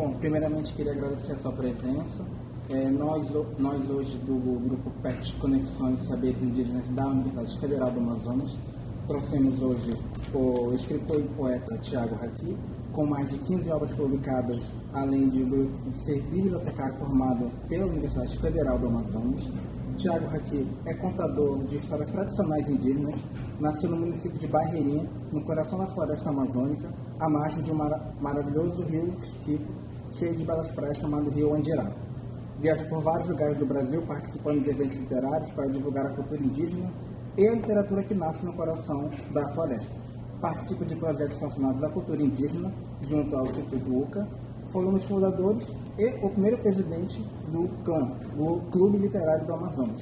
Bom, primeiramente queria agradecer a sua presença. Nós hoje do grupo PET Conexões Saberes Indígenas da Universidade Federal do Amazonas trouxemos hoje o escritor e poeta Thiago Haki, com mais de 15 obras publicadas, além de ser bibliotecário formado pela Universidade Federal do Amazonas. Thiago Haki é contador de histórias tradicionais indígenas, nasceu no município de Barreirinha, no coração da floresta amazônica, à margem de um maravilhoso rio rico, cheio de belas praias, chamado Rio Andirá. Viaja por vários lugares do Brasil, participando de eventos literários para divulgar a cultura indígena e a literatura que nasce no coração da floresta. Participa de projetos relacionados à cultura indígena, junto ao Instituto UCA, foi um dos fundadores e o primeiro presidente do CLAM, o Clube Literário do Amazonas,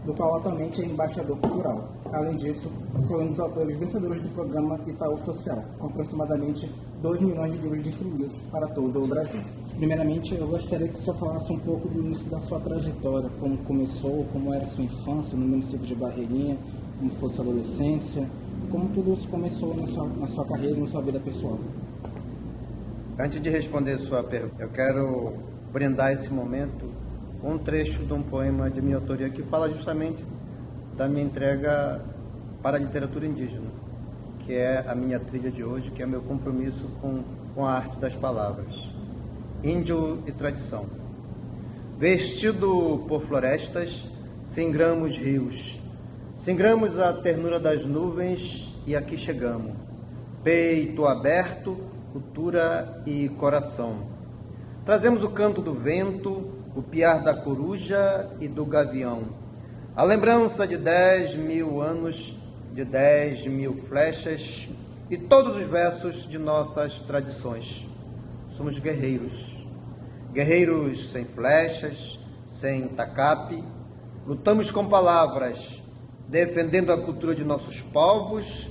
do qual atualmente é embaixador cultural. Além disso, foi um dos autores vencedores do programa Itaú Social, com aproximadamente 2 milhões de livros distribuídos para todo o Brasil. Primeiramente, eu gostaria que o senhor falasse um pouco do início da sua trajetória, como começou, como era a sua infância no município de Barreirinha, como foi sua adolescência, como tudo isso começou na sua carreira e na sua vida pessoal. Antes de responder sua pergunta, eu quero brindar esse momento com um trecho de um poema de minha autoria que fala justamente da minha entrega para a literatura indígena, que é a minha trilha de hoje, que é meu compromisso com a arte das palavras. Índio e tradição. Vestido por florestas, singramos rios, singramos a ternura das nuvens e aqui chegamos. Peito aberto, cultura e coração. Trazemos o canto do vento, o piar da coruja e do gavião. A lembrança de 10.000 anos, de 10.000 flechas e todos os versos de nossas tradições. Somos guerreiros. Guerreiros sem flechas, sem tacape. Lutamos com palavras, defendendo a cultura de nossos povos,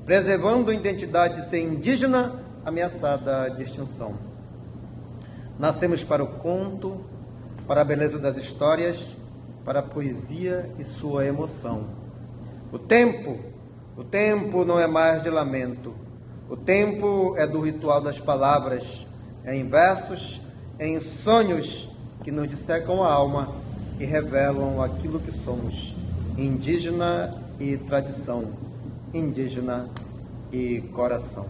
preservando a identidade ser indígena ameaçada de extinção. Nascemos para o conto, para a beleza das histórias, para a poesia e sua emoção. O tempo não é mais de lamento. O tempo é do ritual das palavras, em versos, em sonhos que nos dissecam a alma e revelam aquilo que somos. Indígena e tradição, indígena e coração.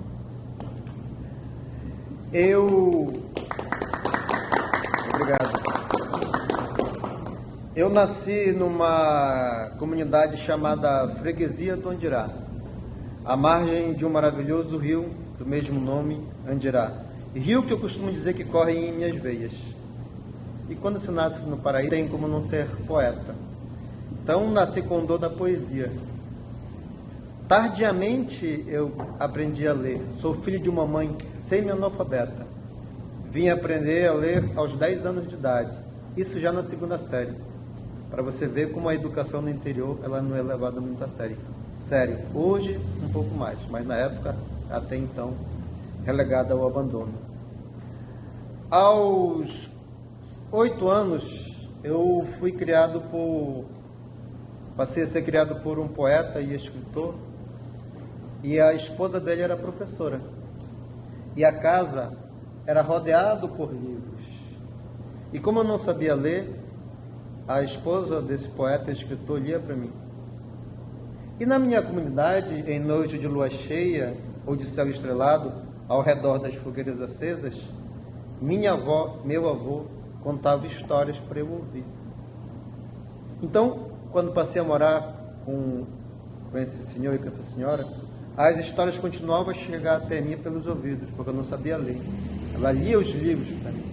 Obrigado. Eu nasci numa comunidade chamada Freguesia do Andirá, à margem de um maravilhoso rio do mesmo nome, Andirá. Rio que eu costumo dizer que corre em minhas veias. E quando se nasce no Paraíba, tem como não ser poeta. Então, nasci com o dom da poesia. Tardiamente, eu aprendi a ler. Sou filho de uma mãe semi-analfabeta. Vim aprender a ler aos 10 anos de idade. Isso já na segunda série. Para você ver como a educação no interior ela não é levada muito a sério. Sério, hoje um pouco mais, mas na época, até então, relegada ao abandono. Aos 8 anos, eu passei a ser criado por um poeta e escritor, e a esposa dele era professora. E a casa era rodeado por livros. E como eu não sabia ler, a esposa desse poeta e escritor lia para mim. E na minha comunidade, em noite de lua cheia ou de céu estrelado, ao redor das fogueiras acesas, minha avó, meu avô, contava histórias para eu ouvir. Então, quando passei a morar com esse senhor e com essa senhora, as histórias continuavam a chegar até mim pelos ouvidos, porque eu não sabia ler. Ela lia os livros para mim.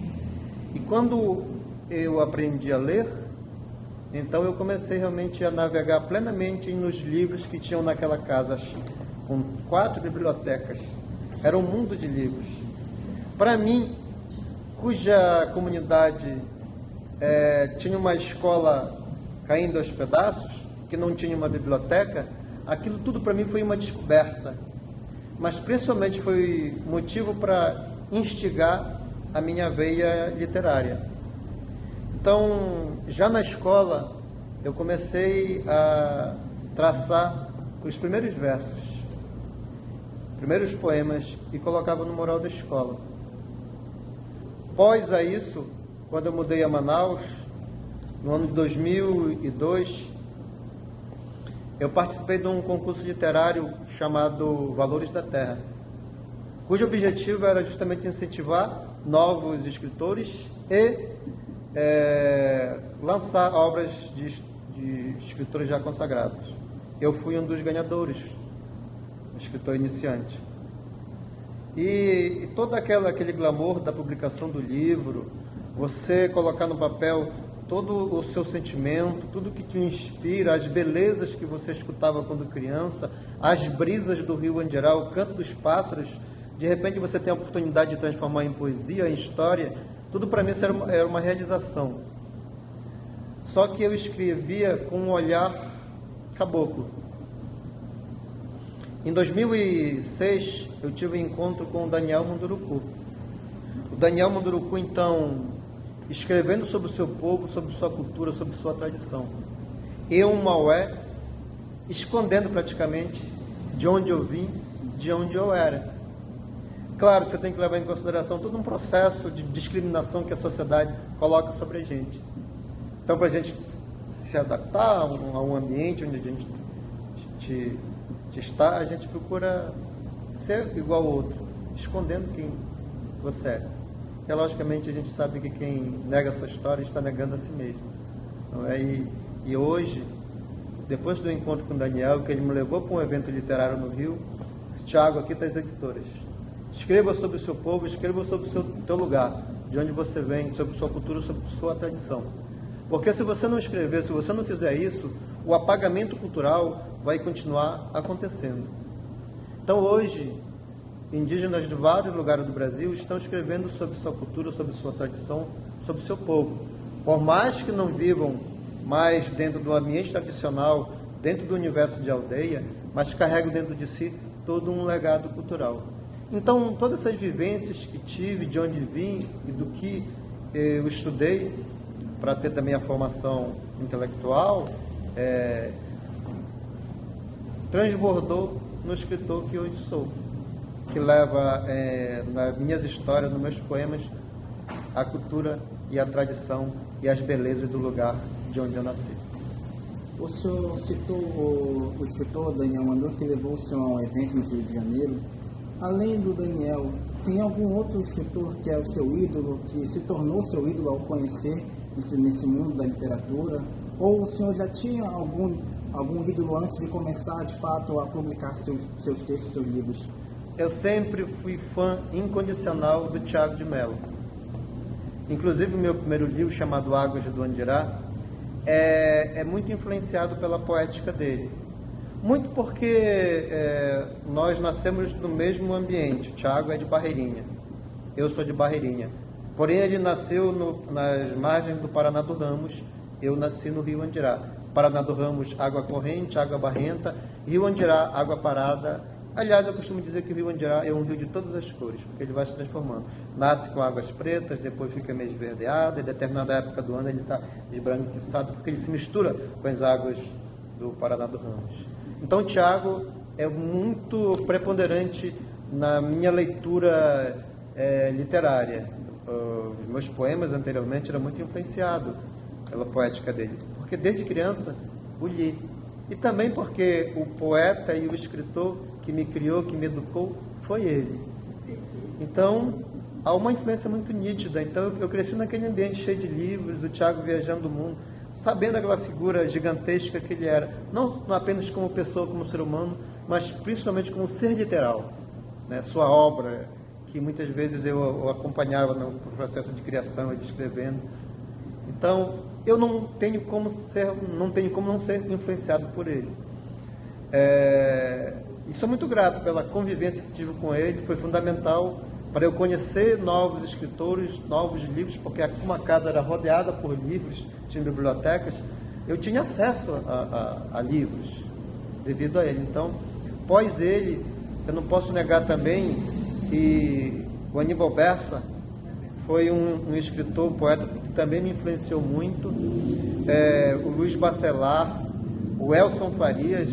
E quando eu aprendi a ler, então eu comecei realmente a navegar plenamente nos livros que tinham naquela casa, com 4 bibliotecas. Era um mundo de livros. Para mim, cuja comunidade tinha uma escola caindo aos pedaços, que não tinha uma biblioteca, aquilo tudo para mim foi uma descoberta. Mas principalmente foi motivo para instigar a minha veia literária. Então, já na escola, eu comecei a traçar os primeiros versos, primeiros poemas, e colocava no mural da escola. Pós a isso, quando eu mudei a Manaus, no ano de 2002, eu participei de um concurso literário chamado Valores da Terra, cujo objetivo era justamente incentivar novos escritores e lançar obras de escritores já consagrados. Eu fui um dos ganhadores, escritor iniciante. E todo aquele glamour da publicação do livro, você colocar no papel todo o seu sentimento, tudo que te inspira, as belezas que você escutava quando criança, as brisas do rio Andirá, o canto dos pássaros, de repente você tem a oportunidade de transformar em poesia, em história, tudo para mim era uma realização. Só que eu escrevia com um olhar caboclo. Em 2006, eu tive um encontro com o Daniel Munduruku. O Daniel Munduruku, então, escrevendo sobre o seu povo, sobre sua cultura, sobre sua tradição. Eu, um Maué, escondendo praticamente de onde eu vim, de onde eu era. Claro, você tem que levar em consideração todo um processo de discriminação que a sociedade coloca sobre a gente. Então, para a gente se adaptar a um ambiente onde a gente está, a gente procura ser igual ao outro, escondendo quem você é. E, logicamente, a gente sabe que quem nega a sua história está negando a si mesmo. Não é? E hoje, depois do encontro com o Daniel, que ele me levou para um evento literário no Rio, Tiago, aqui está as editoras. Escreva sobre o seu povo, escreva sobre o teu lugar, de onde você vem, sobre sua cultura, sobre sua tradição. Porque se você não escrever, se você não fizer isso, o apagamento cultural vai continuar acontecendo. Então hoje, indígenas de vários lugares do Brasil estão escrevendo sobre sua cultura, sobre sua tradição, sobre seu povo. Por mais que não vivam mais dentro do ambiente tradicional, dentro do universo de aldeia, mas carregam dentro de si todo um legado cultural. Então, todas essas vivências que tive, de onde vim e do que eu estudei, para ter também a formação intelectual, transbordou no escritor que hoje sou, que leva nas minhas histórias, nos meus poemas, a cultura e a tradição e as belezas do lugar de onde eu nasci. O senhor citou o escritor Daniel Munduruku, que levou o senhor a um evento no Rio de Janeiro. Além do Daniel, tem algum outro escritor que é o seu ídolo, que se tornou seu ídolo ao conhecer nesse mundo da literatura? Ou o senhor já tinha algum ídolo antes de começar, de fato, a publicar seus textos, seus livros? Eu sempre fui fã incondicional do Tiago de Mello. Inclusive, o meu primeiro livro, chamado Águas do Andirá, é muito influenciado pela poética dele. Muito porque nós nascemos no mesmo ambiente. O Tiago é de Barreirinha, eu sou de Barreirinha. Porém, ele nasceu nas margens do Paraná do Ramos, eu nasci no Rio Andirá. Paraná do Ramos, água corrente, água barrenta. Rio Andirá, água parada. Aliás, eu costumo dizer que o Rio Andirá é um rio de todas as cores, porque ele vai se transformando. Nasce com águas pretas, depois fica meio esverdeado, em determinada época do ano ele está esbranquiçado, porque ele se mistura com as águas do Paraná do Ramos. Então, o Tiago é muito preponderante na minha leitura literária. Os meus poemas anteriormente eram muito influenciados pela poética dele, porque desde criança o li. E também porque o poeta e o escritor que me criou, que me educou, foi ele. Então, há uma influência muito nítida. Então, eu cresci naquele ambiente cheio de livros, o Tiago viajando o mundo, sabendo aquela figura gigantesca que ele era, não apenas como pessoa, como ser humano, mas principalmente como ser literal, né? Sua obra, que muitas vezes eu acompanhava no processo de criação, ele escrevendo. Então, eu não tenho como não ser influenciado por ele. E sou muito grato pela convivência que tive com ele, foi fundamental para eu conhecer novos escritores, novos livros, porque como a casa era rodeada por livros, tinha bibliotecas, eu tinha acesso a livros devido a ele. Então, após ele, eu não posso negar também que o Aníbal Bessa foi um escritor, poeta, que também me influenciou muito. O Luiz Bacelar, o Elson Farias,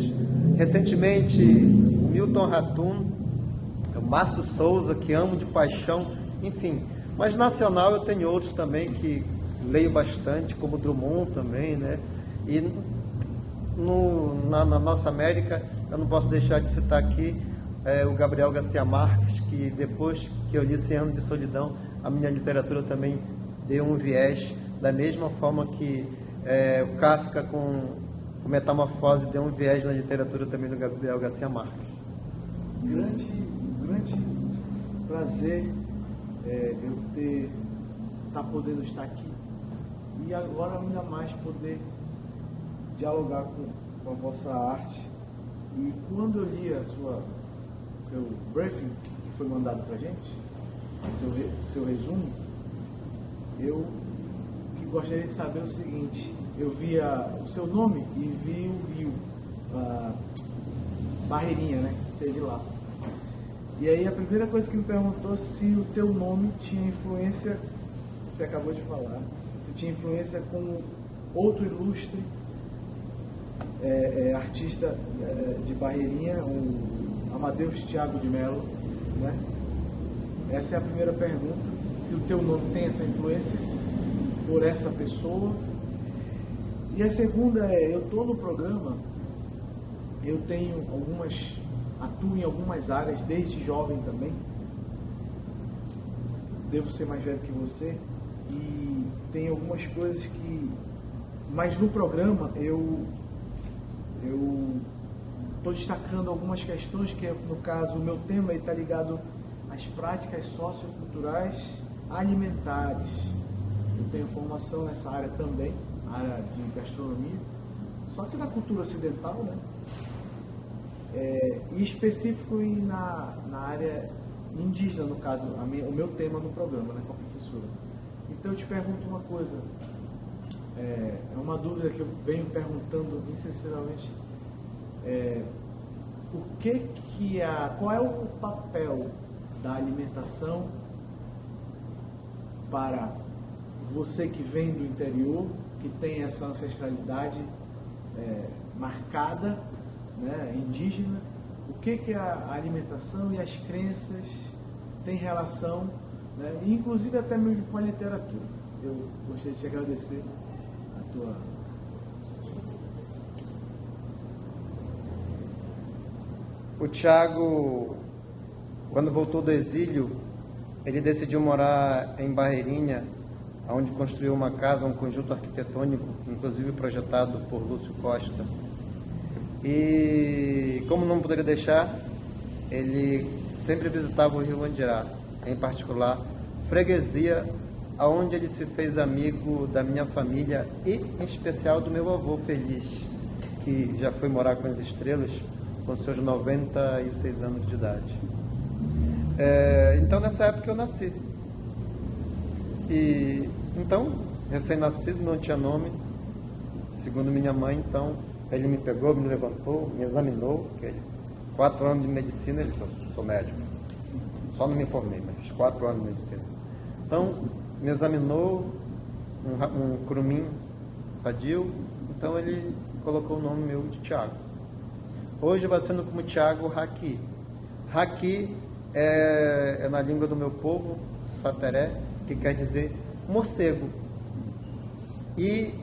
recentemente o Milton Ratum, o Márcio Souza, que amo de paixão, enfim, Mas nacional eu tenho outros também que leio bastante, como Drummond também, né? E na nossa América, eu não posso deixar de citar aqui o Gabriel Garcia Marques, que depois que eu li 100 Anos de Solidão, a minha literatura também deu um viés, da mesma forma que o Kafka com Metamorfose deu um viés na literatura também do Gabriel Garcia Marques. Grande prazer eu estar podendo estar aqui e agora ainda mais poder dialogar com a vossa arte. E quando eu li seu briefing que foi mandado para a gente, seu resumo, eu gostaria de saber o seguinte: eu vi o seu nome e vi o rio, Barreirinha, né? Sei de lá. E aí a primeira coisa que me perguntou se o teu nome tinha influência, você acabou de falar, se tinha influência com outro ilustre artista de Barreirinha, o Amadeus Thiago de Mello, né? Essa é a primeira pergunta, se o teu nome tem essa influência por essa pessoa. E a segunda eu estou no programa, eu tenho atuo em algumas áreas, desde jovem também, devo ser mais velho que você, e tem algumas coisas mas no programa eu estou destacando algumas questões que, no caso, o meu tema está ligado às práticas socioculturais alimentares. Eu tenho formação nessa área também, área de gastronomia, só que na cultura ocidental, né? E específico na área indígena, no caso, o meu tema no programa, né, com a professora. Então eu te pergunto uma coisa, é uma dúvida que eu venho perguntando incessantemente, qual é o papel da alimentação para você que vem do interior, que tem essa ancestralidade marcada, né, indígena, o que a alimentação e as crenças têm relação, né, inclusive até mesmo com a literatura. Eu gostaria de te agradecer a tua... O Thiago, quando voltou do exílio, ele decidiu morar em Barreirinha, onde construiu uma casa, um conjunto arquitetônico, inclusive projetado por Lúcio Costa. E, como não poderia deixar, ele sempre visitava o Rio Andirá, em particular, freguesia, onde ele se fez amigo da minha família e, em especial, do meu avô Feliz, que já foi morar com as estrelas com seus 96 anos de idade. Então, nessa época eu nasci. E, então, recém-nascido, não tinha nome, segundo minha mãe, então, ele me pegou, me levantou, me examinou, 4 anos de medicina, ele sou médico, só não me formei, mas fiz 4 anos de medicina. Então, me examinou, um curumim sadio, então ele colocou o nome meu de Thiago. Hoje vai sendo como Thiago Haki. Haki é na língua do meu povo, Sateré, que quer dizer morcego. E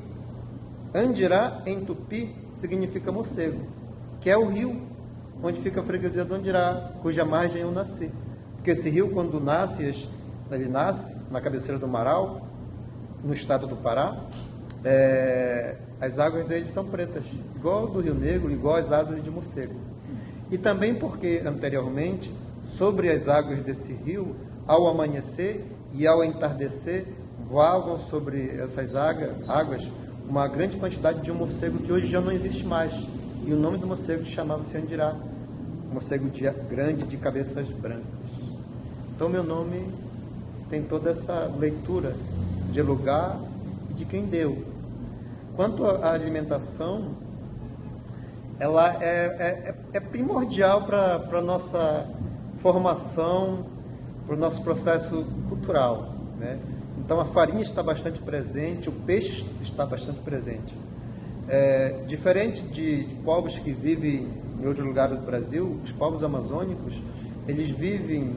Andirá, em Tupi, significa morcego, que é o rio onde fica a freguesia do Andirá, cuja margem eu nasci. Porque esse rio, quando nasce, ele nasce na cabeceira do Marau, no estado do Pará, as águas dele são pretas, igual do Rio Negro, igual as asas de morcego. E também porque, anteriormente, sobre as águas desse rio, ao amanhecer e ao entardecer, voavam sobre essas águas uma grande quantidade de um morcego que hoje já não existe mais. E o nome do morcego chamava-se Andirá, morcego grande de cabeças brancas. Então, meu nome tem toda essa leitura de lugar e de quem deu. Quanto à alimentação, ela é primordial para a nossa formação, para o nosso processo cultural, né? Então, a farinha está bastante presente, o peixe está bastante presente. Diferente de povos que vivem em outros lugares do Brasil, os povos amazônicos, eles vivem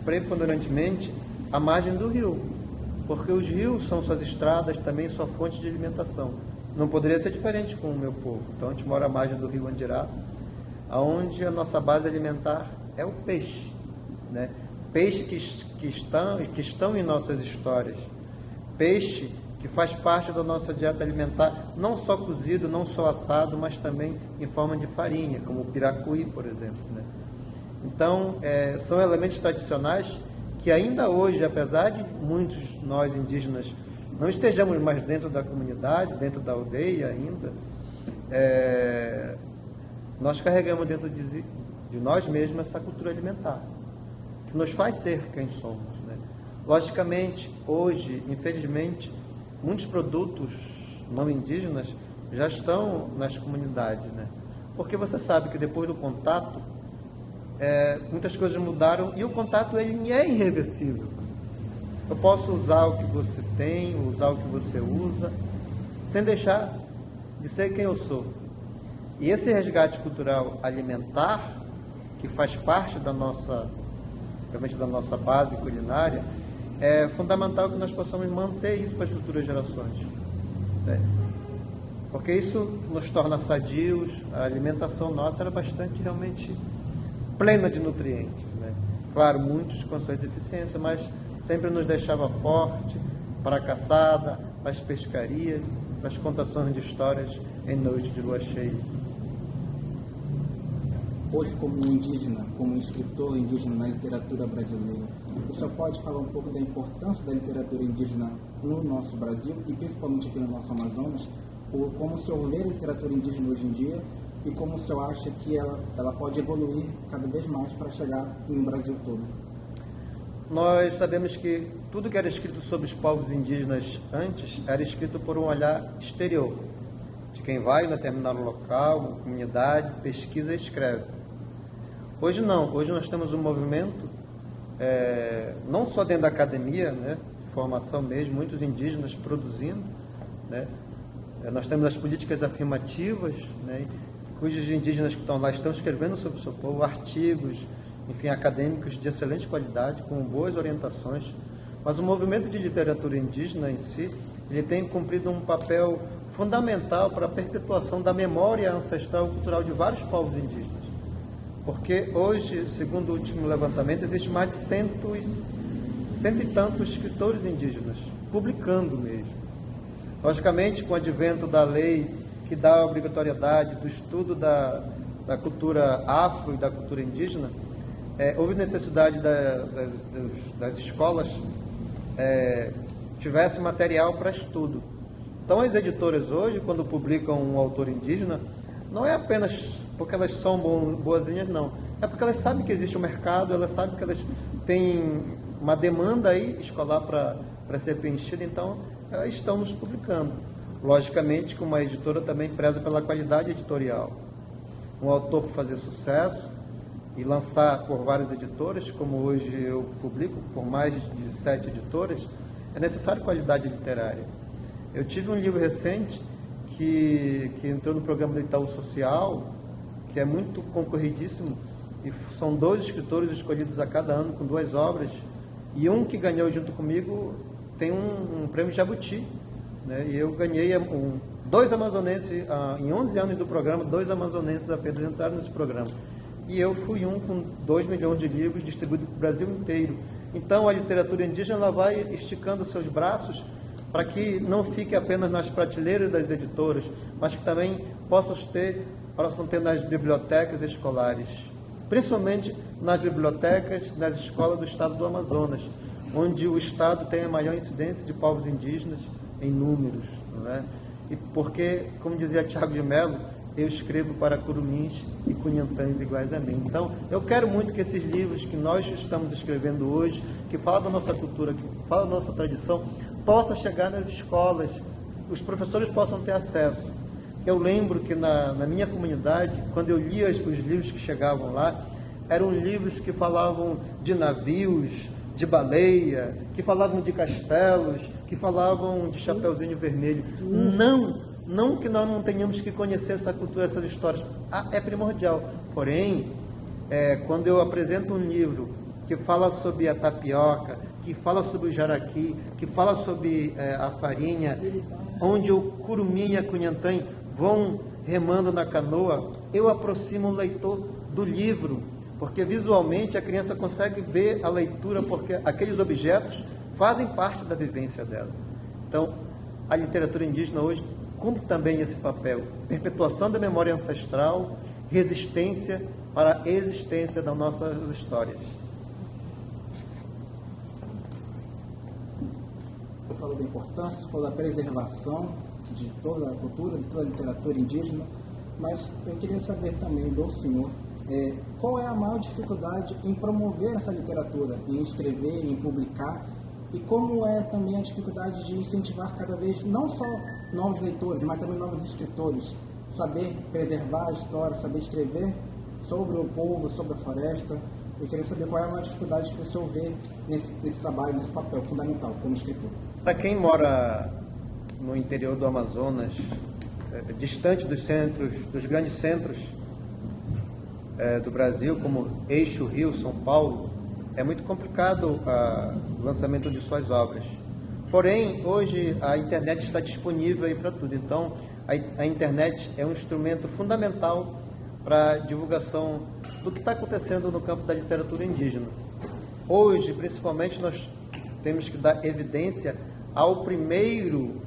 preponderantemente à margem do rio, porque os rios são suas estradas, também sua fonte de alimentação. Não poderia ser diferente com o meu povo. Então a gente mora à margem do rio Andirá, onde a nossa base alimentar é o peixe, né? Peixe que estão em nossas histórias, peixe que faz parte da nossa dieta alimentar, não só cozido, não só assado, mas também em forma de farinha, como o piracuí, por exemplo, né? Então, são elementos tradicionais que ainda hoje, apesar de muitos nós indígenas não estejamos mais dentro da comunidade, dentro da aldeia ainda, nós carregamos dentro de nós mesmos essa cultura alimentar, que nos faz ser quem somos, né? Logicamente, hoje, infelizmente, muitos produtos não indígenas já estão nas comunidades, né? Porque você sabe que depois do contato, muitas coisas mudaram e o contato ele é irreversível. Eu posso usar o que você tem, usar o que você usa, sem deixar de ser quem eu sou. E esse resgate cultural alimentar, que faz parte da nossa, realmente da nossa base culinária, é fundamental que nós possamos manter isso para as futuras gerações, né? Porque isso nos torna sadios, a alimentação nossa era bastante realmente plena de nutrientes, né? Claro, muitos com suas deficiências, mas sempre nos deixava forte para a caçada, para as pescarias, para as contações de histórias em noite de lua cheia. Hoje, como indígena, como escritor indígena na literatura brasileira, o senhor pode falar um pouco da importância da literatura indígena no nosso Brasil e principalmente aqui no nosso Amazonas? Como o senhor vê a literatura indígena hoje em dia e como o senhor acha que ela pode evoluir cada vez mais para chegar no Brasil todo? Nós sabemos que tudo que era escrito sobre os povos indígenas antes era escrito por um olhar exterior, de quem vai no determinado local, uma comunidade, pesquisa e escreve. Hoje não, hoje nós temos um movimento, não só dentro da academia, né, formação mesmo, muitos indígenas produzindo, né, nós temos as políticas afirmativas, né, cujos indígenas que estão lá estão escrevendo sobre o seu povo, artigos, enfim, acadêmicos de excelente qualidade, com boas orientações, mas o movimento de literatura indígena em si, ele tem cumprido um papel fundamental para a perpetuação da memória ancestral e cultural de vários povos indígenas. Porque hoje, segundo o último levantamento, existe mais de cento e tantos escritores indígenas, publicando mesmo. Logicamente, com o advento da lei que dá a obrigatoriedade do estudo da cultura afro e da cultura indígena, houve necessidade das escolas tivesse material para estudo. Então, as editoras hoje, quando publicam um autor indígena, não é apenas porque elas são boazinhas, não. É porque elas sabem que existe um mercado, elas sabem que elas têm uma demanda aí escolar para ser preenchida, então elas estão nos publicando. Logicamente que uma editora também preza pela qualidade editorial. Um autor para fazer sucesso e lançar por várias editoras, como hoje eu publico por mais de 7 editoras, é necessário qualidade literária. Eu tive um livro recente que entrou no programa do Itaú Social, que é muito concorridíssimo, e são 2 escritores escolhidos a cada ano com 2 obras, e um que ganhou junto comigo tem um prêmio Jabuti, né? E eu ganhei 2 amazonenses, em 11 anos do programa, 2 amazonenses apenas entraram nesse programa. E eu fui um com 2 milhões de livros distribuídos para o Brasil inteiro. Então a literatura indígena ela vai esticando seus braços para que não fique apenas nas prateleiras das editoras, mas que também possam ter nas bibliotecas escolares, principalmente nas bibliotecas, nas escolas do estado do Amazonas, onde o estado tem a maior incidência de povos indígenas em números, não é? E porque, como dizia Tiago de Mello, eu escrevo para curumins e cunhantãs iguais a mim. Então, eu quero muito que esses livros que nós estamos escrevendo hoje, que falam da nossa cultura, que falam da nossa tradição, possam chegar nas escolas, os professores possam ter acesso. Eu lembro que na minha comunidade, quando eu lia os livros que chegavam lá, eram livros que falavam de navios, de baleia, que falavam de castelos, que falavam de Chapeuzinho Vermelho. Não que nós não tenhamos que conhecer essa cultura, essas histórias. É primordial. Porém, quando eu apresento um livro que fala sobre a tapioca, que fala sobre o jaraqui, que fala sobre a farinha, onde o curumim e a cunhantã vão remando na canoa, eu aproximo o leitor do livro, porque visualmente a criança consegue ver a leitura, porque aqueles objetos fazem parte da vivência dela. Então, a literatura indígena hoje cumpre também esse papel: perpetuação da memória ancestral, resistência para a existência das nossas histórias. Você falou da importância, falou da preservação de toda a cultura, de toda a literatura indígena, mas eu queria saber também do senhor qual é a maior dificuldade em promover essa literatura, em escrever, em publicar, e como é também a dificuldade de incentivar cada vez, não só novos leitores, mas também novos escritores, saber preservar a história, saber escrever sobre o povo, sobre a floresta. Eu queria saber qual é a maior dificuldade que o senhor vê nesse trabalho, nesse papel fundamental como escritor. Para quem mora no interior do Amazonas, distante dos centros, dos grandes centros do Brasil, como Eixo, Rio, São Paulo, é muito complicado o lançamento de suas obras. Porém, hoje a internet está disponível aí para tudo. Então, a internet é um instrumento fundamental para a divulgação do que está acontecendo no campo da literatura indígena. Hoje, principalmente, nós temos que dar evidência ao primeiro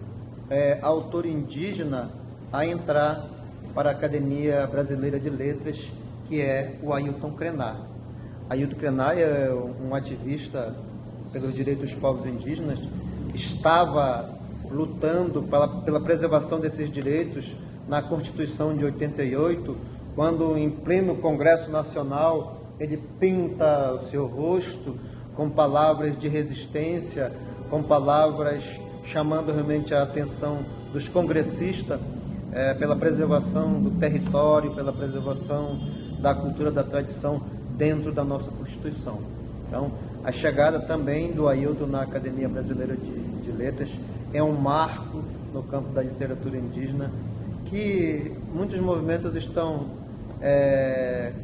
autor indígena a entrar para a Academia Brasileira de Letras, que é o Ailton Krenak. Ailton Krenak é um ativista pelos direitos dos povos indígenas, estava lutando pela preservação desses direitos na Constituição de 88, quando em pleno Congresso Nacional ele pinta o seu rosto com palavras de resistência, com palavras chamando realmente a atenção dos congressistas pela preservação do território, pela preservação da cultura, da tradição dentro da nossa Constituição. Então, a chegada também do Ailton na Academia Brasileira de Letras é um marco no campo da literatura indígena, que muitos movimentos estão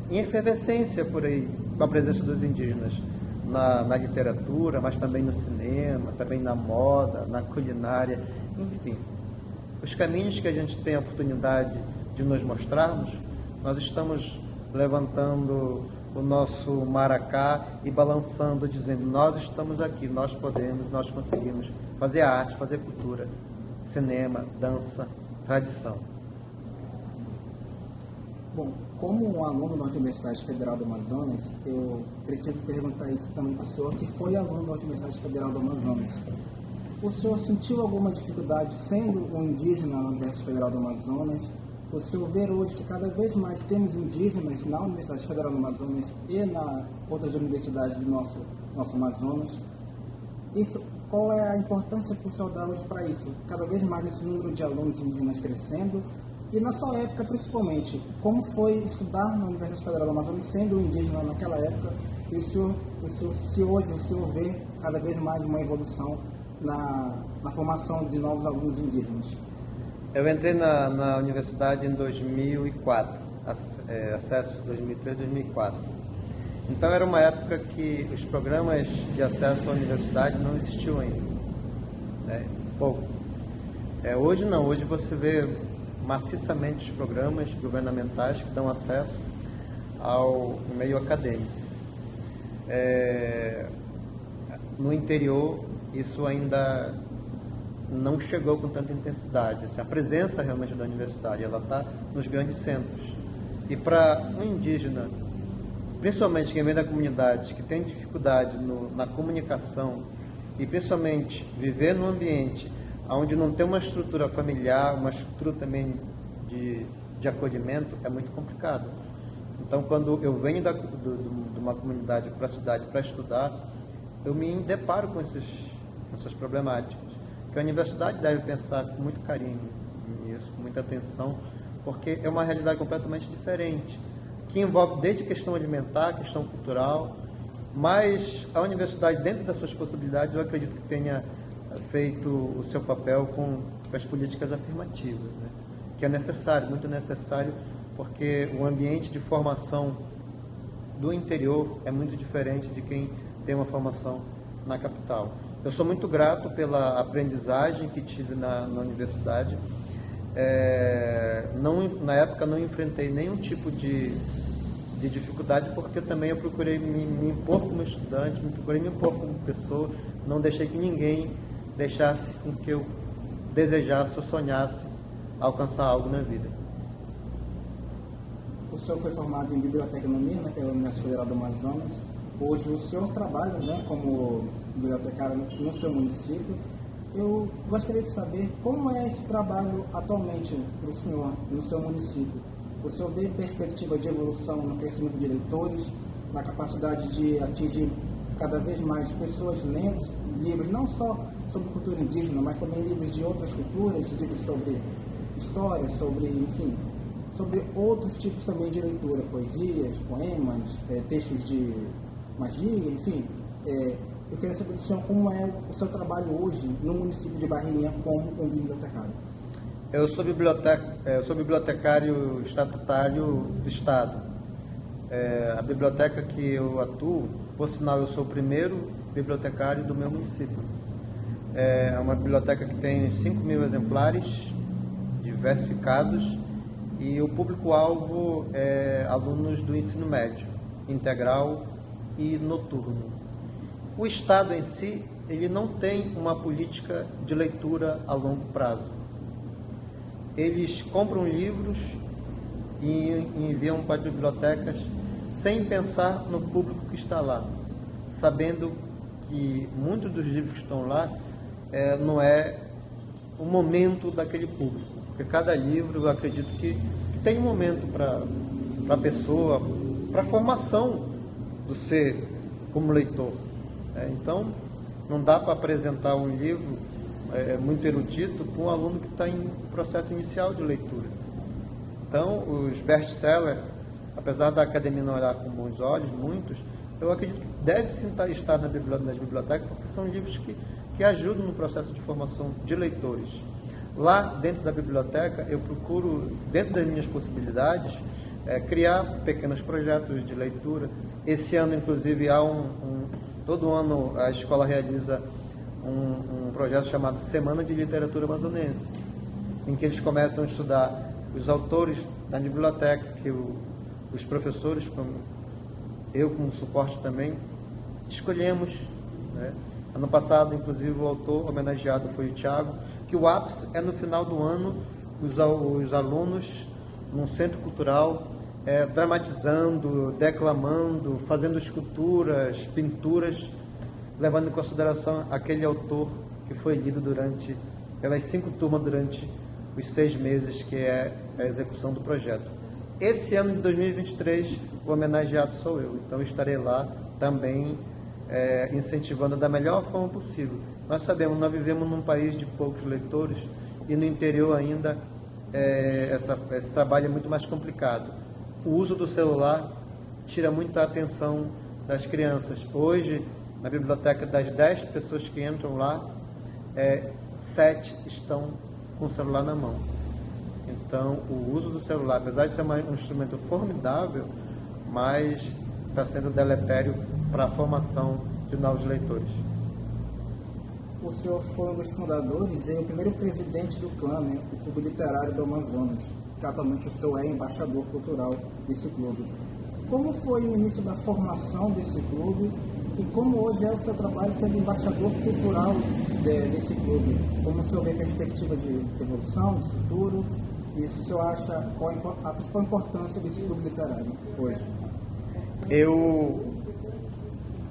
em efervescência por aí, com a presença dos indígenas na literatura, mas também no cinema, também na moda, na culinária, enfim. Os caminhos que a gente tem a oportunidade de nos mostrarmos, nós estamos levantando o nosso maracá e balançando, dizendo: nós estamos aqui, nós podemos, nós conseguimos fazer arte, fazer cultura, cinema, dança, tradição. Bom, como um aluno da Universidade Federal do Amazonas, eu preciso perguntar isso também para o senhor, que foi aluno da Universidade Federal do Amazonas. O senhor sentiu alguma dificuldade sendo um indígena na Universidade Federal do Amazonas? O senhor vê hoje que cada vez mais temos indígenas na Universidade Federal do Amazonas e na outras universidades do nosso Amazonas. Qual é a importância que o senhor dá hoje para isso? Cada vez mais esse número de alunos indígenas crescendo. E na sua época, principalmente, como foi estudar na Universidade Federal do Amazonas sendo um indígena naquela época? E se hoje o senhor vê cada vez mais uma evolução na formação de novos alunos indígenas? Eu entrei na universidade em 2004, acesso 2003, 2004. Então era uma época que os programas de acesso à universidade não existiam ainda, né? Pouco. Hoje não, hoje você vê maciçamente os programas governamentais que dão acesso ao meio acadêmico. No interior, isso ainda não chegou com tanta intensidade. Assim, a presença realmente da universidade, ela está nos grandes centros. E para um indígena, principalmente quem vem da comunidade, que tem dificuldade na comunicação, e principalmente viver num ambiente onde não tem uma estrutura familiar, uma estrutura também de acolhimento, é muito complicado. Então, quando eu venho de uma comunidade para a cidade para estudar, eu me deparo com essas problemáticas, que a universidade deve pensar com muito carinho nisso, com muita atenção, porque é uma realidade completamente diferente, que envolve desde questão alimentar, questão cultural, mas a universidade, dentro das suas possibilidades, eu acredito que tenha feito o seu papel com as políticas afirmativas, né? Que é necessário, muito necessário, porque o ambiente de formação do interior é muito diferente de quem tem uma formação na capital. Eu sou muito grato pela aprendizagem que tive na universidade. Na época não enfrentei nenhum tipo de dificuldade, porque também eu procurei me impor como estudante, procurei me impor como pessoa, não deixei que ninguém deixasse com que eu desejasse ou sonhasse alcançar algo na vida. O senhor foi formado em biblioteconomia, né, pela Universidade Federal do Amazonas. Hoje o senhor trabalha, né, como bibliotecário no seu município. Eu gostaria de saber como é esse trabalho atualmente para o senhor no seu município. O senhor vê perspectiva de evolução no crescimento de leitores, na capacidade de atingir cada vez mais pessoas lendo livros não só sobre cultura indígena, mas também livros de outras culturas, livros sobre história, sobre outros tipos também de leitura, poesias, poemas, textos de magia, enfim. Eu queria saber do senhor como é o seu trabalho hoje no município de Barreirinha como um bibliotecário. Eu sou bibliotecário estatutário do Estado. A biblioteca que eu atuo, por sinal, eu sou o primeiro bibliotecário do meu município. É uma biblioteca que tem 5.000 exemplares diversificados e o público-alvo é alunos do ensino médio, integral e noturno. O Estado em si, ele não tem uma política de leitura a longo prazo. Eles compram livros e enviam para as bibliotecas sem pensar no público que está lá, sabendo que muitos dos livros que estão lá não é o momento daquele público, porque cada livro, eu acredito que tem um momento para a pessoa, para a formação do ser como leitor. Então, não dá para apresentar um livro muito erudito para um aluno que está em processo inicial de leitura. Então, os best-sellers, apesar da academia não olhar com bons olhos, muitos, eu acredito que deve sim estar nas bibliotecas, porque são livros que ajudam no processo de formação de leitores. Lá dentro da biblioteca, eu procuro, dentro das minhas possibilidades, criar pequenos projetos de leitura. Esse ano, inclusive, todo ano a escola realiza um projeto chamado Semana de Literatura Amazonense, em que eles começam a estudar os autores da biblioteca, que os professores, como eu como suporte também, escolhemos, né? Ano passado, inclusive, o autor homenageado foi o Thiago, que o ápice é no final do ano, os alunos, num centro cultural, dramatizando, declamando, fazendo esculturas, pinturas, levando em consideração aquele autor que foi lido pelas 5 turmas durante os 6 meses que é a execução do projeto. Esse ano de 2023, o homenageado sou eu, então estarei lá também incentivando da melhor forma possível. Nós sabemos, nós vivemos num país de poucos leitores e no interior ainda esse trabalho é muito mais complicado. O uso do celular tira muita atenção das crianças. Hoje, na biblioteca, das 10 pessoas que entram lá, 7 estão com o celular na mão. Então, o uso do celular, apesar de ser um instrumento formidável, mas está sendo deletério para a formação de novos leitores. O senhor foi um dos fundadores e o primeiro presidente do CLAM, né, o Clube Literário do Amazonas, que atualmente o senhor é embaixador cultural desse clube. Como foi o início da formação desse clube e como hoje é o seu trabalho sendo embaixador cultural desse clube? Como o senhor vê perspectiva de evolução, de futuro? E se o senhor acha qual a principal importância desse clube literário hoje?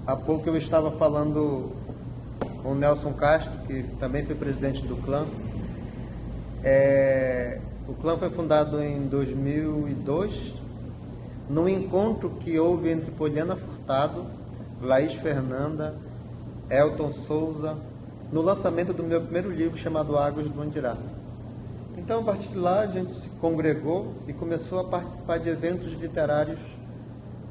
Há pouco eu estava falando com o Nelson Castro, que também foi presidente do CLAM. O CLAM foi fundado em 2002, num encontro que houve entre Poliana Furtado, Laís Fernanda, Elton Souza, no lançamento do meu primeiro livro chamado Águas do Andirá. Então, a partir de lá, a gente se congregou e começou a participar de eventos literários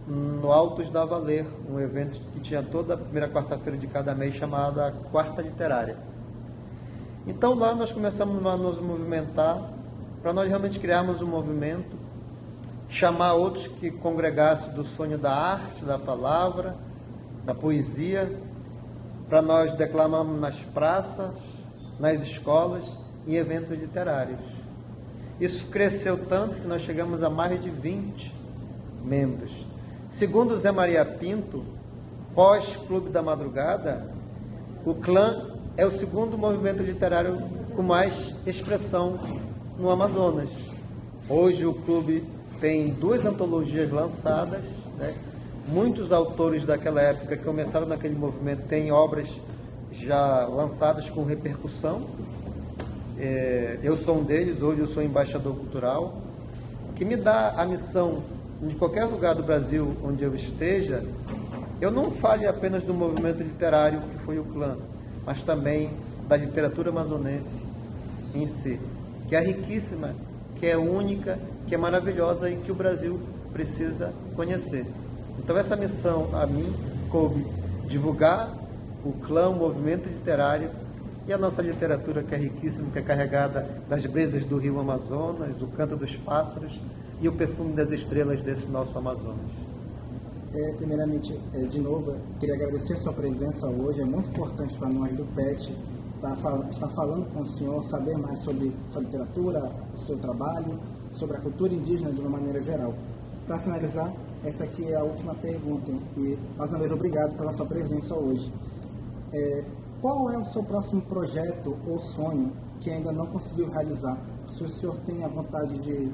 no Altos da Valer, um evento que tinha toda a primeira quarta-feira de cada mês, chamada Quarta Literária. Então, lá nós começamos a nos movimentar, para nós realmente criarmos um movimento, chamar outros que congregassem do sonho da arte, da palavra, da poesia, para nós declamarmos nas praças, nas escolas e eventos literários. Isso cresceu tanto que nós chegamos a mais de 20 membros. Segundo Zé Maria Pinto, pós-Clube da Madrugada, o Clã é o segundo movimento literário com mais expressão no Amazonas. Hoje o clube tem 2 antologias lançadas, né? Muitos autores daquela época que começaram naquele movimento têm obras já lançadas com repercussão. Eu sou um deles, hoje eu sou embaixador cultural, que me dá a missão, de qualquer lugar do Brasil onde eu esteja, eu não fale apenas do movimento literário que foi o Clã, mas também da literatura amazonense em si, que é riquíssima, que é única, que é maravilhosa e que o Brasil precisa conhecer. Então essa missão a mim coube divulgar o Clã, o movimento literário e a nossa literatura, que é riquíssima, que é carregada das brisas do rio Amazonas, o canto dos pássaros e o perfume das estrelas desse nosso Amazonas. Primeiramente, de novo, queria agradecer a sua presença hoje. É muito importante para nós do PET estar falando com o senhor, saber mais sobre sua literatura, o seu trabalho, sobre a cultura indígena de uma maneira geral. Para finalizar, essa aqui é a última pergunta e, mais uma vez, obrigado pela sua presença hoje. Qual é o seu próximo projeto ou sonho que ainda não conseguiu realizar? Se o senhor tem a vontade de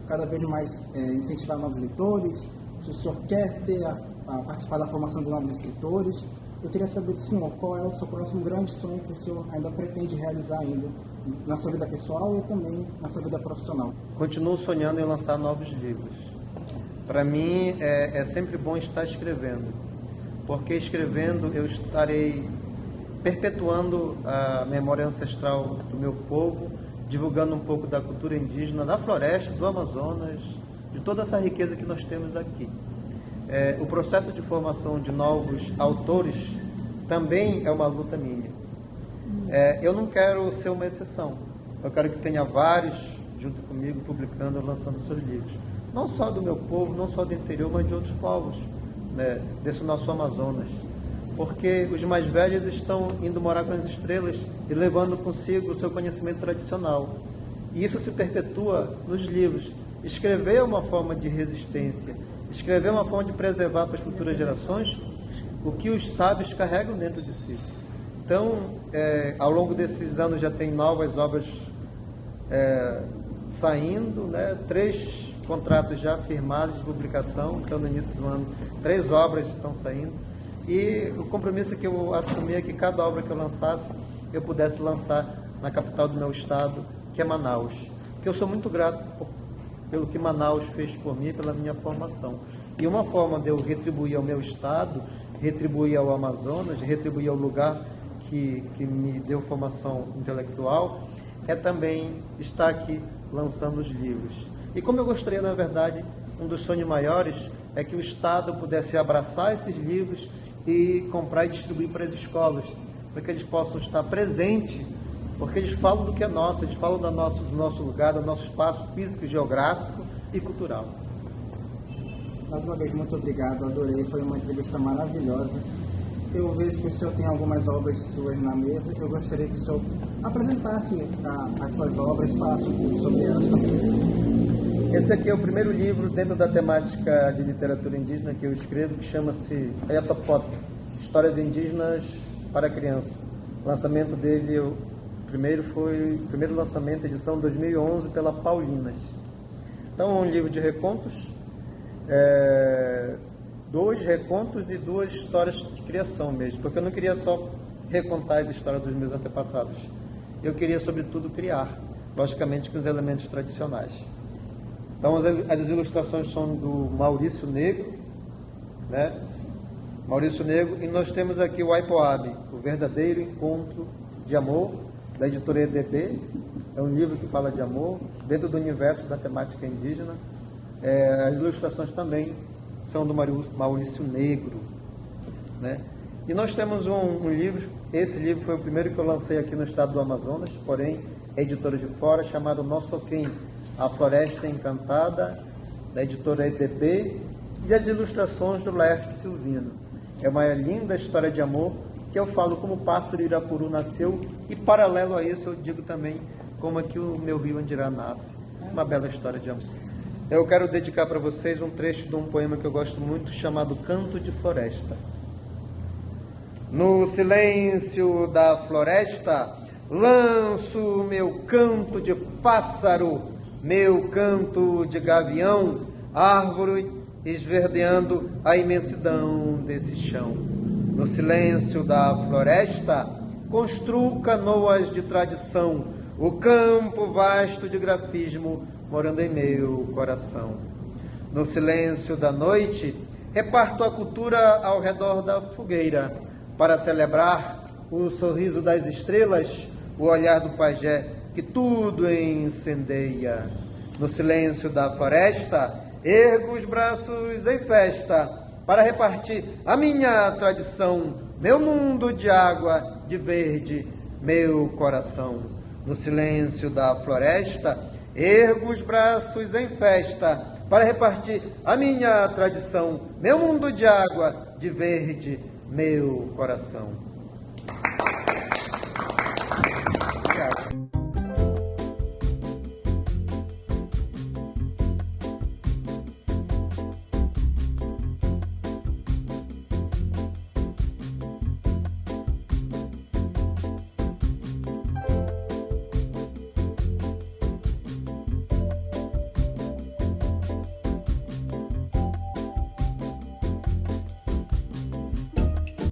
cada vez mais incentivar novos leitores, se o senhor quer participar da formação de novos escritores, eu queria saber do senhor qual é o seu próximo grande sonho que o senhor ainda pretende realizar ainda na sua vida pessoal e também na sua vida profissional. Continuo sonhando em lançar novos livros. Para mim é sempre bom estar escrevendo, porque escrevendo eu estarei perpetuando a memória ancestral do meu povo, divulgando um pouco da cultura indígena, da floresta, do Amazonas, de toda essa riqueza que nós temos aqui. O processo de formação de novos autores também é uma luta minha. Eu não quero ser uma exceção. Eu quero que tenha vários junto comigo, publicando, lançando seus livros. Não só do meu povo, não só do interior, mas de outros povos, né, desse nosso Amazonas. Porque os mais velhos estão indo morar com as estrelas e levando consigo o seu conhecimento tradicional. E isso se perpetua nos livros. Escrever é uma forma de resistência. Escrever é uma forma de preservar para as futuras gerações o que os sábios carregam dentro de si. Então, ao longo desses anos já tem novas obras saindo, né? 3 contratos já firmados de publicação. Então, no início do ano, 3 obras estão saindo. E o compromisso que eu assumi é que cada obra que eu lançasse, eu pudesse lançar na capital do meu estado, que é Manaus. Porque eu sou muito grato pelo que Manaus fez por mim, pela minha formação. E uma forma de eu retribuir ao meu estado, retribuir ao Amazonas, retribuir ao lugar que me deu formação intelectual, é também estar aqui lançando os livros. E como eu gostaria, na verdade, um dos sonhos maiores é que o Estado pudesse abraçar esses livros e comprar e distribuir para as escolas, para que eles possam estar presentes, porque eles falam do que é nosso, eles falam do nosso lugar, do nosso espaço físico, geográfico e cultural. Mais uma vez, muito obrigado, adorei, foi uma entrevista maravilhosa. Eu vejo que o senhor tem algumas obras suas na mesa, eu gostaria que o senhor apresentasse as suas obras, falasse um pouco sobre elas também. Esse aqui é o primeiro livro dentro da temática de literatura indígena que eu escrevo, que chama-se Ayatopot, Histórias Indígenas para Criança. O lançamento dele, o primeiro lançamento, edição 2011, pela Paulinas. Então, é um livro de recontos, 2 recontos e 2 histórias de criação mesmo, porque eu não queria só recontar as histórias dos meus antepassados. Eu queria, sobretudo, criar, logicamente, com os elementos tradicionais. Então, as ilustrações são do Maurício Negro, né? Maurício Negro, e nós temos aqui o Aipoab, o verdadeiro encontro de amor, da editora EDB. É um livro que fala de amor, dentro do universo da temática indígena. As ilustrações também são do Maurício Negro, né? E nós temos um livro, esse livro foi o primeiro que eu lancei aqui no estado do Amazonas, porém, é editora de fora, chamado Nosso Quem, A Floresta Encantada, da editora EDB, e as ilustrações do Laerte Silvino. É uma linda história de amor que eu falo como o pássaro Irapuru nasceu, e paralelo a isso eu digo também como é que o meu rio Andirá nasce. Uma bela história de amor. Eu quero dedicar para vocês um trecho de um poema que eu gosto muito, chamado Canto de Floresta. No silêncio da floresta, lanço meu canto de pássaro, meu canto de gavião, árvore esverdeando a imensidão desse chão. No silêncio da floresta, construo canoas de tradição, o campo vasto de grafismo morando em meu coração. No silêncio da noite, reparto a cultura ao redor da fogueira, para celebrar o sorriso das estrelas, o olhar do pajé que tudo incendeia. No silêncio da floresta, ergo os braços em festa, para repartir a minha tradição, meu mundo de água, de verde, meu coração. No silêncio da floresta, ergo os braços em festa, para repartir a minha tradição, meu mundo de água, de verde, meu coração.